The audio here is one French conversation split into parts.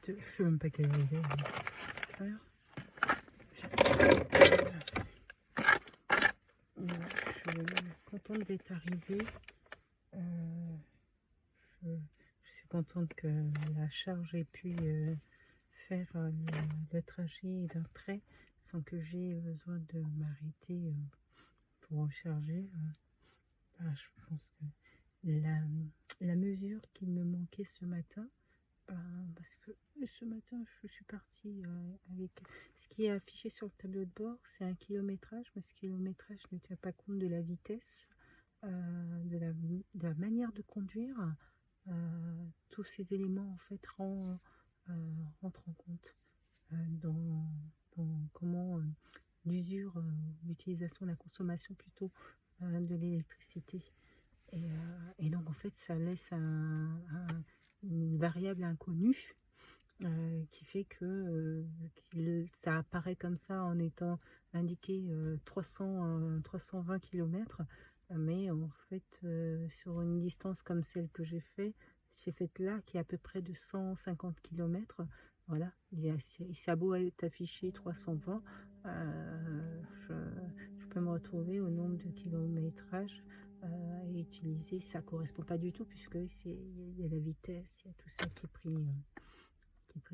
je sais même pas quelle heure il est. Je suis contente d'être arrivée. Je suis contente que la charge ait pu faire le trajet d'un trait sans que j'ai besoin de m'arrêter pour recharger. Je pense que la mesure qui me manquait ce matin, parce que ce matin je suis partie avec ce qui est affiché sur le tableau de bord, c'est un kilométrage, mais ce kilométrage ne tient pas compte de la vitesse, de la manière de conduire. Tous ces éléments en fait rentrent en compte dans comment l'usure, l'utilisation, la consommation plutôt de l'électricité. Et donc en fait ça laisse une variable inconnue qui fait que ça apparaît comme ça en étant indiqué 320 km, mais en fait sur une distance comme celle que j'ai faite là, qui est à peu près de 150 km, voilà, ça a beau être affiché 320, je peux me retrouver au nombre de kilométrage et utiliser, ça correspond pas du tout, puisque il y a la vitesse, il y a tout ça qui est pris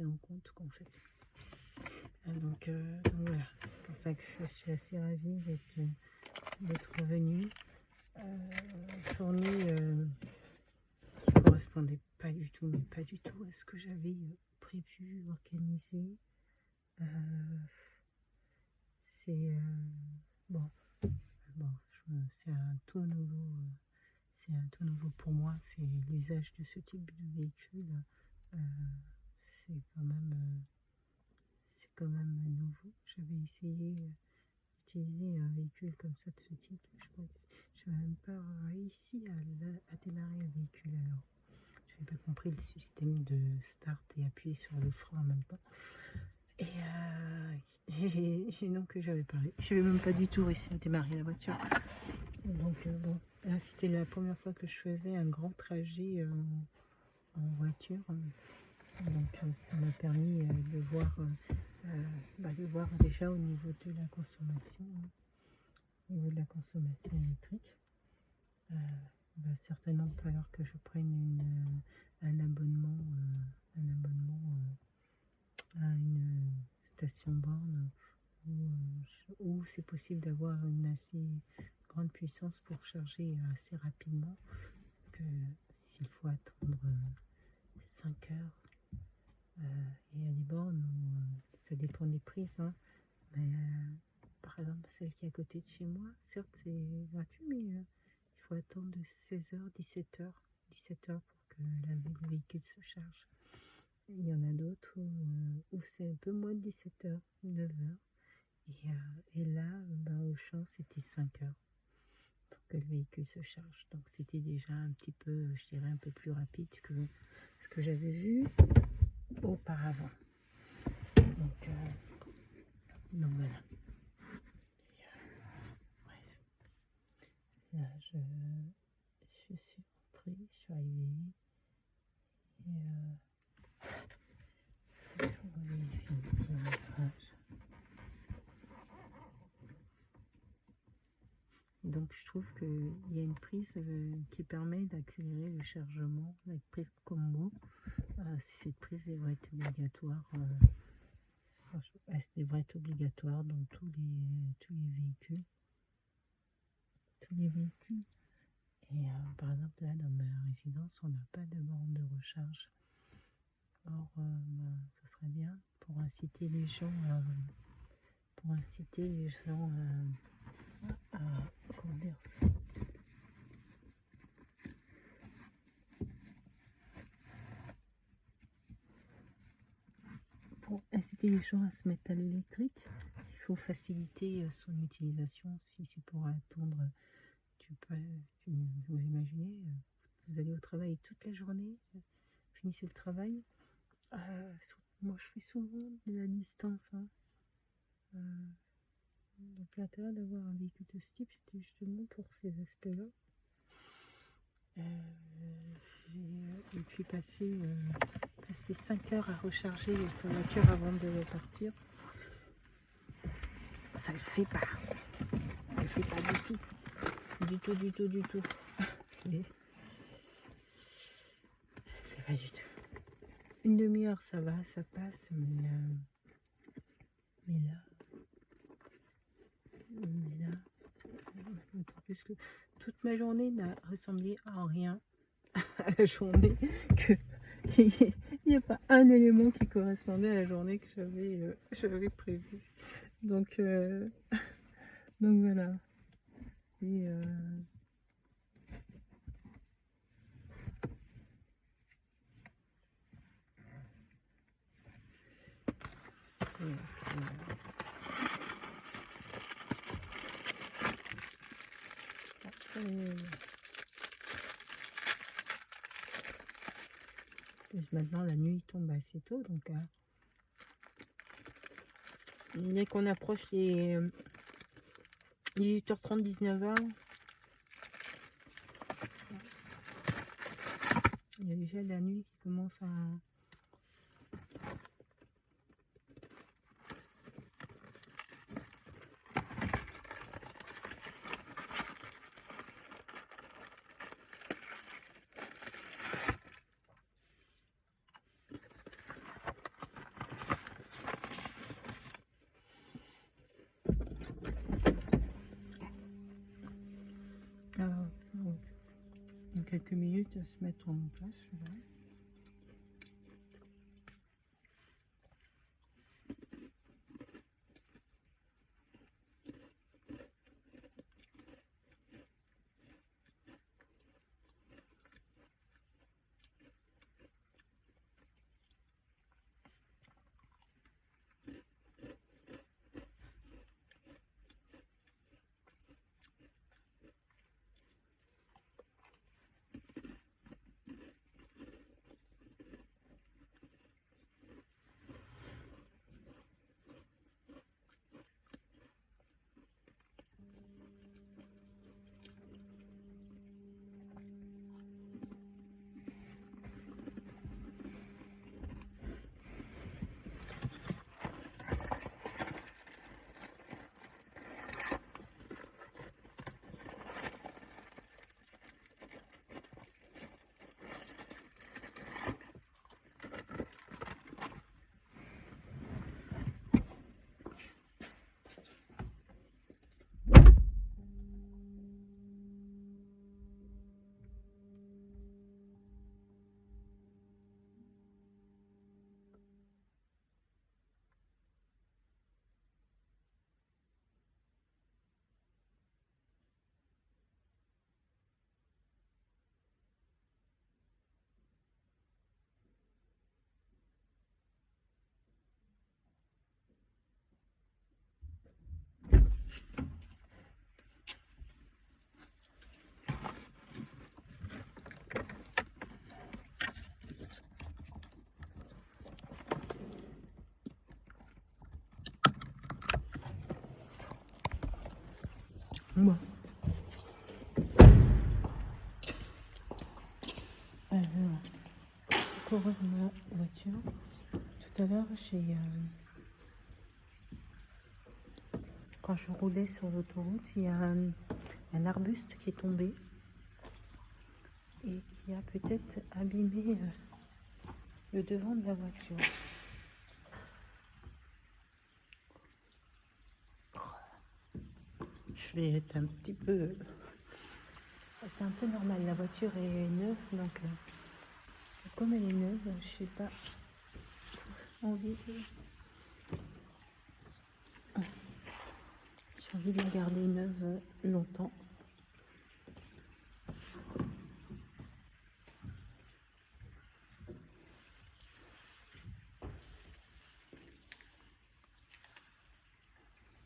en compte, qu'en fait. Donc voilà, c'est pour ça que je suis assez ravie d'être revenue. Journée qui correspondait pas du tout, mais pas du tout à ce que j'avais prévu, organisé. C'est bon, c'est un tout nouveau. C'est un tout nouveau pour moi, c'est l'usage de ce type de véhicule. C'est quand même nouveau. J'avais essayé d'utiliser un véhicule comme ça de ce type. Je n'avais même pas réussi à démarrer le véhicule alors. Je n'avais pas compris le système de start et appuyer sur le frein en même temps. Et donc je n'avais même pas du tout réussi à démarrer la voiture. Donc bon, là c'était la première fois que je faisais un grand trajet en voiture. Donc ça m'a permis de voir déjà au niveau de la consommation, électrique. Il va certainement falloir que je prenne un abonnement à une station borne où c'est possible d'avoir une assez grande puissance pour charger assez rapidement, parce que s'il faut attendre 5 heures, il y a des bornes où ça dépend des prises, hein, mais par exemple celle qui est à côté de chez moi, certes c'est gratuit, mais il faut attendre de 16h, 17h pour que le véhicule se charge. Il y en a d'autres où c'est un peu moins de 17h, 9h. Et là, au champ, c'était 5 heures pour que le véhicule se charge. Donc c'était déjà un petit peu, je dirais, un peu plus rapide que ce que j'avais vu auparavant. Donc voilà. Bref. Là, je suis rentrée, je suis arrivée. Et je vérifie le kilométrage. Donc je trouve qu'il y a une prise qui permet d'accélérer le chargement, la prise combo. Cette prise devrait être obligatoire. Elle devrait être obligatoire dans tous les véhicules. Et par exemple là dans ma résidence, on n'a pas de borne de recharge. Or ça serait bien pour inciter les gens à comment dire ça, pour inciter les gens à se mettre à l'électrique. Il faut faciliter son utilisation. Si c'est pour attendre, si vous imaginez, vous allez au travail toute la journée, finissez le travail. Moi je fais souvent de la distance, hein. Donc l'intérêt d'avoir un véhicule de ce type, c'était justement pour ces aspects-là. Et puis passer passer 5 heures à recharger sa voiture avant de partir. Ça le fait pas. Ça le fait pas du tout. Du tout, du tout, du tout. Ça le fait pas du tout. Une demi-heure, ça va, ça passe, mais là, d'autant plus que toute ma journée n'a ressemblé à rien à la journée que il n'y a pas un élément qui correspondait à la journée que j'avais prévue. Donc voilà. C'est maintenant la nuit tombe assez tôt, donc dès qu'on approche les 18h30, 19h, il y a déjà la nuit qui commence à... Alors, dans quelques minutes à se mettre en place. Voilà. Bon. Alors, pour ma voiture, tout à l'heure, quand je roulais sur l'autoroute, il y a un arbuste qui est tombé et qui a peut-être abîmé le devant de la voiture. Je vais être un petit peu... C'est un peu normal, la voiture est neuve, donc comme elle est neuve, je n'ai pas envie j'ai envie de la garder neuve longtemps.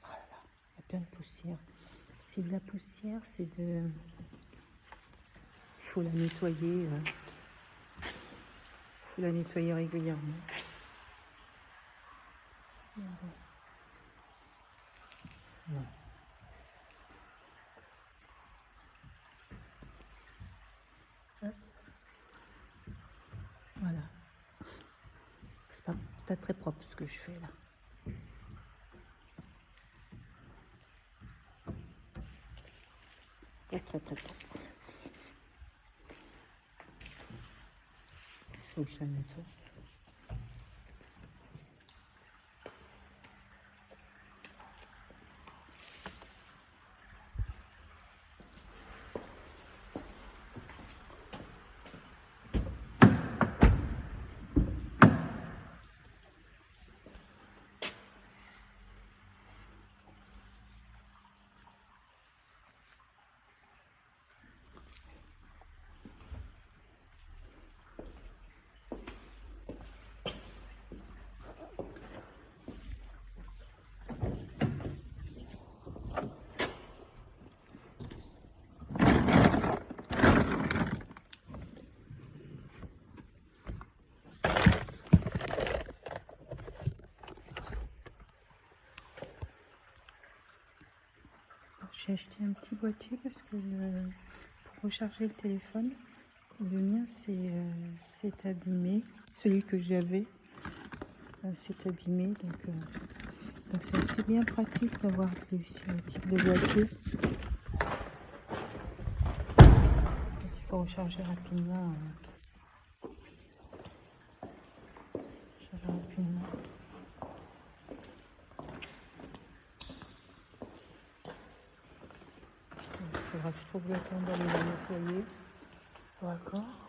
Voilà, il y a plein de poussière. C'est de la poussière, c'est de... Il faut la nettoyer. Il faut la nettoyer régulièrement. Voilà. Voilà. C'est pas très propre ce que je fais là. Pas très propre. Faut que je la nettoie. J'ai acheté un petit boîtier parce que pour recharger le téléphone, le mien s'est abîmé. Celui que j'avais s'est abîmé. Donc c'est assez bien pratique d'avoir ce type de boîtier. Quand il faut recharger rapidement. Il faudra que je trouve le temps d'aller la nettoyer. D'accord.